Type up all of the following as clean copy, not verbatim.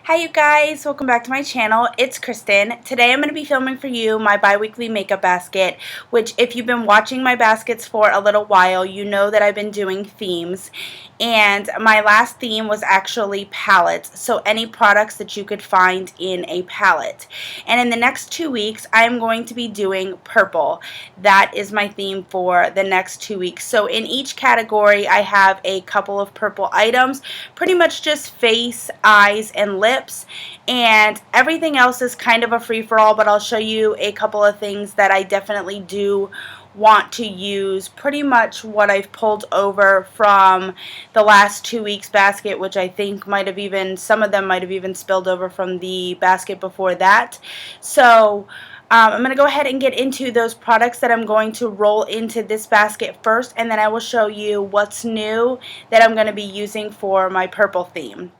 Hi you guys, welcome back to my channel. It's Kristen. Today I'm going to be filming for you my bi-weekly makeup basket, which if you've been watching my baskets for a little while, you know that I've been doing themes. And my last theme was actually palettes, so any products that you could find in a palette. And in the next 2 weeks, I'm going to be doing purple. That is my theme for the next 2 weeks. So in each category, I have a couple of purple items, pretty much just face, eyes, and lips, and everything else is kind of a free-for-all, but I'll show you a couple of things that I definitely do want to use. Pretty much what I've pulled over from the last 2 weeks basket, which I think might have even, some of them might have even spilled over from the basket before that. So I'm going to go ahead and get into those products that I'm going to roll into this basket first, and then I will show you what's new that I'm going to be using for my purple theme.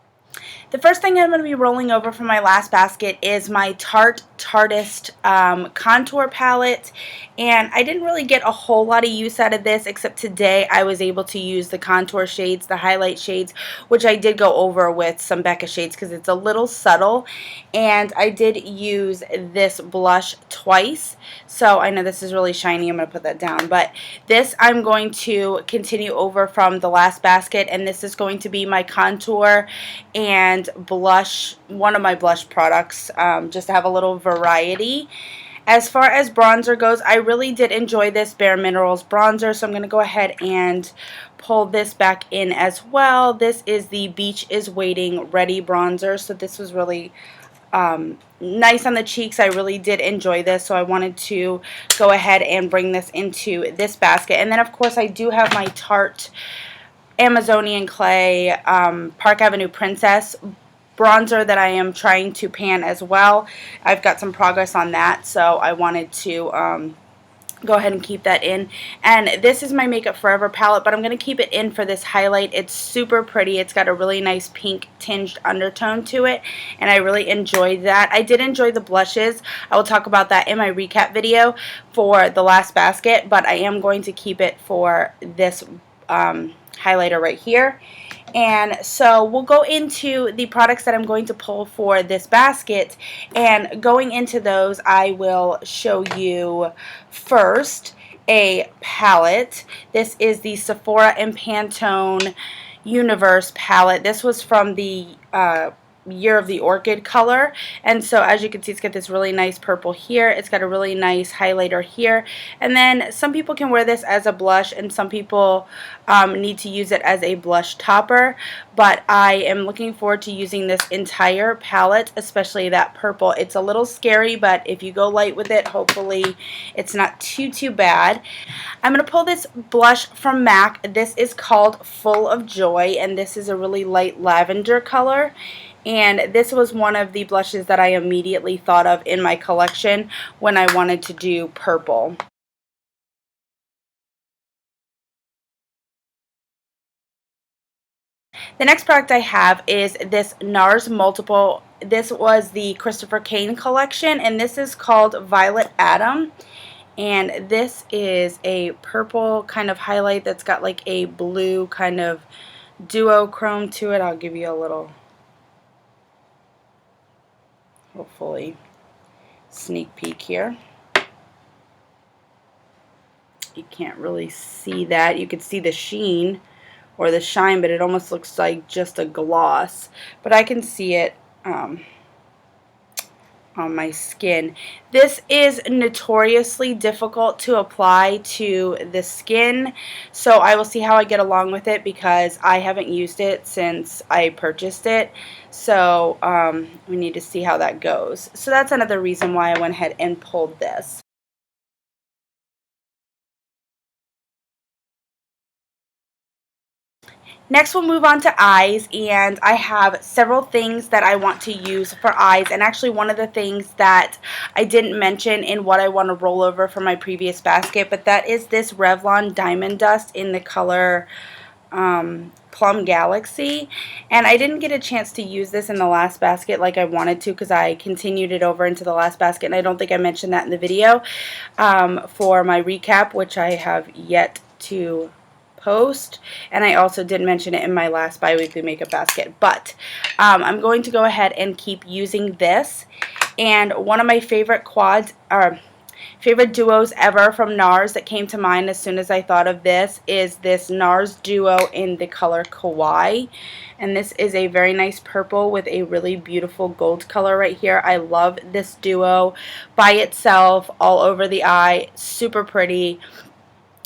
The first thing I'm going to be rolling over from my last basket is my Tartist contour palette, and I didn't really get a whole lot of use out of this, except today I was able to use the contour shades, the highlight shades, which I did go over with some Becca shades because it's a little subtle, and I did use this blush twice, so I know this is really shiny. I'm going to put that down, but this I'm going to continue over from the last basket, and this is going to be my contour and blush, one of my blush products, just to have a little variety. As far as bronzer goes, I really did enjoy this Bare Minerals bronzer, so I'm going to go ahead and pull this back in as well. This is the Beach is Waiting Ready bronzer, so this was really nice on the cheeks. I really did enjoy this, so I wanted to go ahead and bring this into this basket. And then of course I do have my Tarte Amazonian Clay Park Avenue Princess bronzer that I am trying to pan as well. I've got some progress on that, so I wanted to go ahead and keep that in. And this is my Makeup Forever palette, but I'm going to keep it in for this highlight. It's super pretty. It's got a really nice pink tinged undertone to it, and I really enjoyed that. I did enjoy the blushes. I will talk about that in my recap video for the last basket, but I am going to keep it for this highlighter right here. And so we'll go into the products that I'm going to pull for this basket, and going into those I will show you first a palette. This is the Sephora and Pantone Universe palette. This was from the Year of the Orchid color, and so as you can see, it's got this really nice purple here, it's got a really nice highlighter here, and then some people can wear this as a blush, and some people need to use it as a blush topper, but I am looking forward to using this entire palette, especially that purple. It's a little scary, but if you go light with it, hopefully it's not too bad. I'm going to pull this blush from MAC. This is called Full of Joy, and this is a really light lavender color. And this was one of the blushes that I immediately thought of in my collection when I wanted to do purple. The next product I have is this NARS Multiple. This was the Christopher Kane collection, and this is called Violet Atom. And this is a purple kind of highlight that's got like a blue kind of duochrome to it. I'll give you a little, hopefully, sneak peek here. You can't really see that. You can see the sheen or the shine, but it almost looks like just a gloss. But I can see it on my skin. This is notoriously difficult to apply to the skin, so I will see how I get along with it because I haven't used it since I purchased it. So we need to see how that goes. So that's another reason why I went ahead and pulled this. Next, we'll move on to eyes, and I have several things that I want to use for eyes, and actually one of the things that I didn't mention in what I want to roll over from my previous basket, but that is this Revlon Diamond Dust in the color Plum Galaxy, and I didn't get a chance to use this in the last basket like I wanted to because I continued it over into the last basket, and I don't think I mentioned that in the video for my recap, which I have yet to post, and I also did mention it in my last bi-weekly makeup basket. But I'm going to go ahead and keep using this. And one of my favorite favorite duos ever from NARS that came to mind as soon as I thought of this is this NARS duo in the color Kawaii. And this is a very nice purple with a really beautiful gold color right here. I love this duo by itself, all over the eye, super pretty.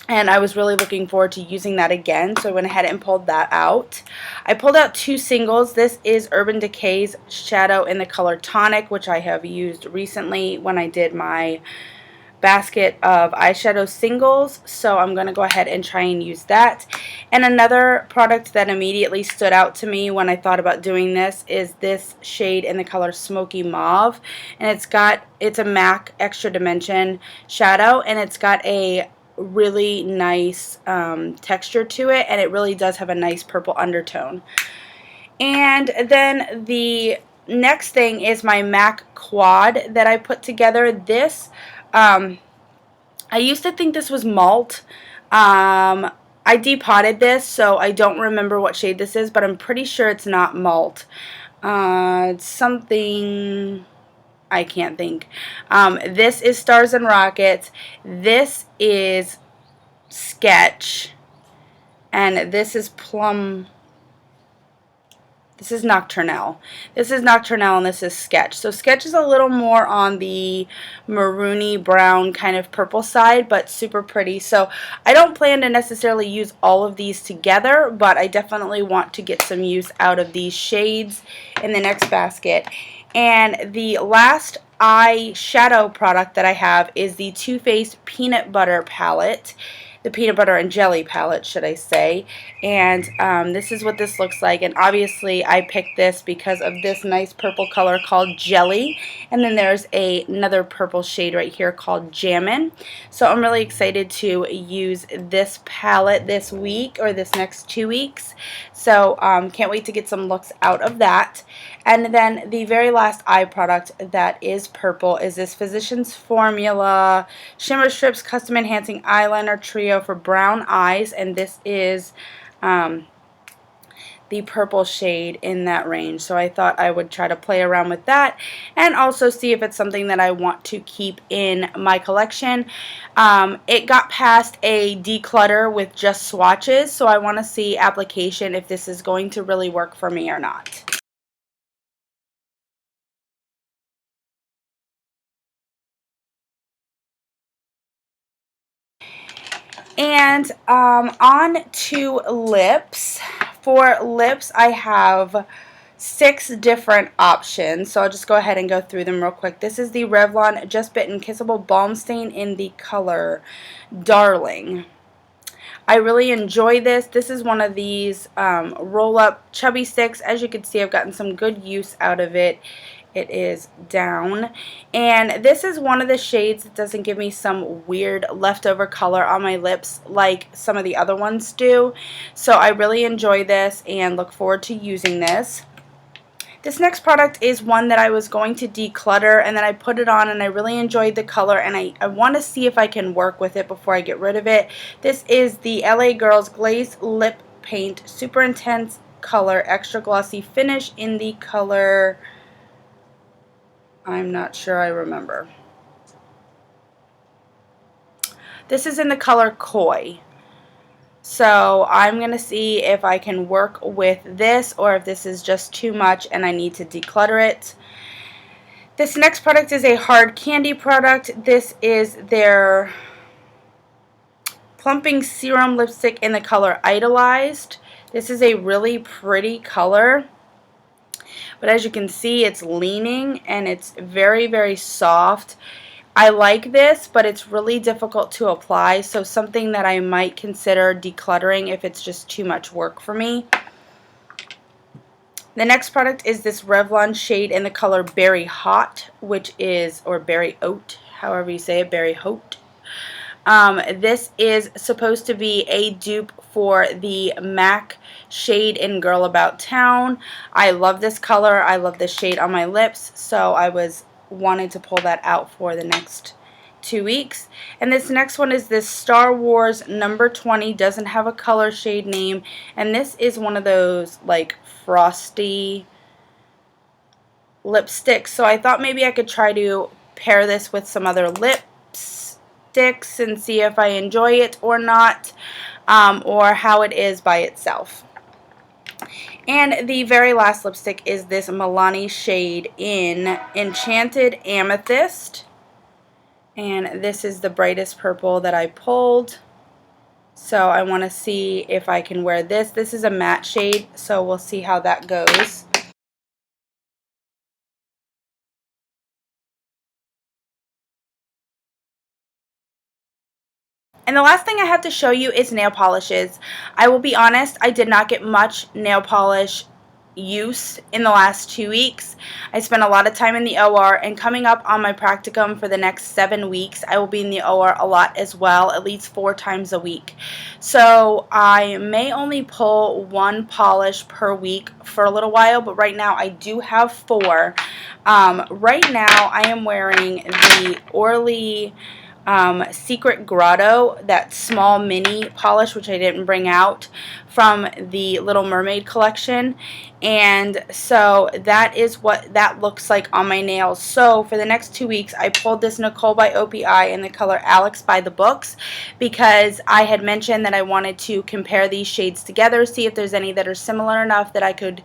And I was really looking forward to using that again, so I went ahead and pulled that out. I pulled out two singles. This is Urban Decay's shadow in the color Tonic, which I have used recently when I did my basket of eyeshadow singles, so I'm going to go ahead and try and use that. And another product that immediately stood out to me when I thought about doing this is this shade in the color Smoky Mauve, and it's a MAC Extra Dimension shadow, and it's got a really nice texture to it, and it really does have a nice purple undertone. And then the next thing is my MAC Quad that I put together. This I used to think this was malt. I depotted this, so I don't remember what shade this is, but I'm pretty sure it's not malt. It's something I can't think. This is Stars and Rockets. This is Sketch. And this is Plum. This is Nocturnal. This is Nocturnal and this is Sketch. So Sketch is a little more on the maroony brown kind of purple side, but super pretty. So I don't plan to necessarily use all of these together, but I definitely want to get some use out of these shades in the next basket. And the last eyeshadow product that I have is the Too Faced Peanut Butter Palette. The peanut butter and jelly palette, should I say. And this is what this looks like. And obviously I picked this because of this nice purple color called Jelly. And then there's another purple shade right here called Jammin'. So I'm really excited to use this palette this week, or this next 2 weeks. So can't wait to get some looks out of that. And then the very last eye product that is purple is this Physicians Formula Shimmer Strips Custom Enhancing Eyeliner Trio for brown eyes, and this is the purple shade in that range. So I thought I would try to play around with that and also see if it's something that I want to keep in my collection. It got past a declutter with just swatches, so I want to see application if this is going to really work for me or not. And on to lips. For lips, I have 6 different options, so I'll just go ahead and go through them real quick. This is the Revlon Just Bitten Kissable Balm Stain in the color Darling. I really enjoy this. This is one of these roll-up chubby sticks. As you can see, I've gotten some good use out of it. It is down, and this is one of the shades that doesn't give me some weird leftover color on my lips like some of the other ones do. So I really enjoy this and look forward to using this. This next product is one that I was going to declutter, and then I put it on and I really enjoyed the color, and I want to see if I can work with it before I get rid of it. This is the LA Girls Glaze Lip Paint Super Intense Color Extra Glossy Finish in the color, I'm not sure I remember. This is in the color Koi. So I'm going to see if I can work with this or if this is just too much and I need to declutter it. This next product is a hard candy product. This is their Plumping Serum Lipstick in the color Idolized. This is a really pretty color. But as you can see, it's leaning and it's very, very soft. I like this, but it's really difficult to apply, so something that I might consider decluttering if it's just too much work for me. The next product is this Revlon shade in the color Berry Hot, which is, or Berry Oat, however you say it, Berry Hot. This is supposed to be a dupe for the MAC shade in Girl About Town. I love this color. I love this shade on my lips, so I was wanting to pull that out for the next 2 weeks. And this next one is this Star Wars number 20, doesn't have a color shade name, and this is one of those like frosty lipsticks. So I thought maybe I could try to pair this with some other lipsticks and see if I enjoy it or not, or how it is by itself. And the very last lipstick is this Milani shade in Enchanted Amethyst. And this is the brightest purple that I pulled. So I want to see if I can wear this. This is a matte shade, so we'll see how that goes. And the last thing I have to show you is nail polishes. I will be honest, I did not get much nail polish use in the last 2 weeks. I spent a lot of time in the OR, and coming up on my practicum for the next 7 weeks, I will be in the OR a lot as well, at least 4 times a week. So I may only pull 1 polish per week for a little while, but right now I do have 4. Right now I am wearing the Orly Secret Grotto, that small mini polish, which I didn't bring out, from the Little Mermaid collection. And so that is what that looks like on my nails. So for the next 2 weeks, I pulled this Nicole by OPI in the color Alex by the Books, because I had mentioned that I wanted to compare these shades together, see if there's any that are similar enough that I could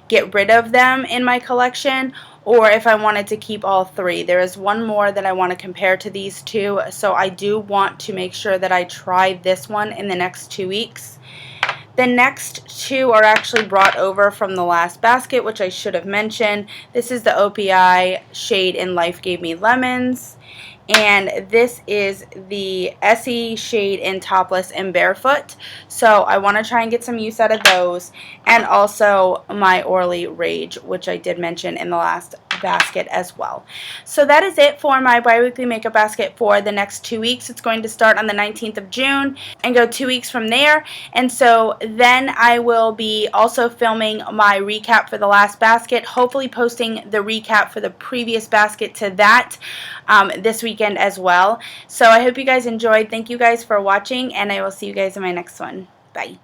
get rid of them in my collection, or if I wanted to keep all 3. There is one more that I want to compare to these 2, so I do want to make sure that I try this one in the next 2 weeks. The next 2 are actually brought over from the last basket, which I should have mentioned. This is the OPI shade in Life Gave Me Lemons, and this is the Essie shade in Topless and Barefoot. So I want to try and get some use out of those, and also my Orly Rage, which I did mention in the last basket as well. So that is it for my biweekly makeup basket for the next 2 weeks. It's going to start on the 19th of June and go 2 weeks from there. And so then I will be also filming my recap for the last basket, hopefully posting the recap for the previous basket to that this weekend as well. So I hope you guys enjoyed. Thank you guys for watching, and I will see you guys in my next one. Bye.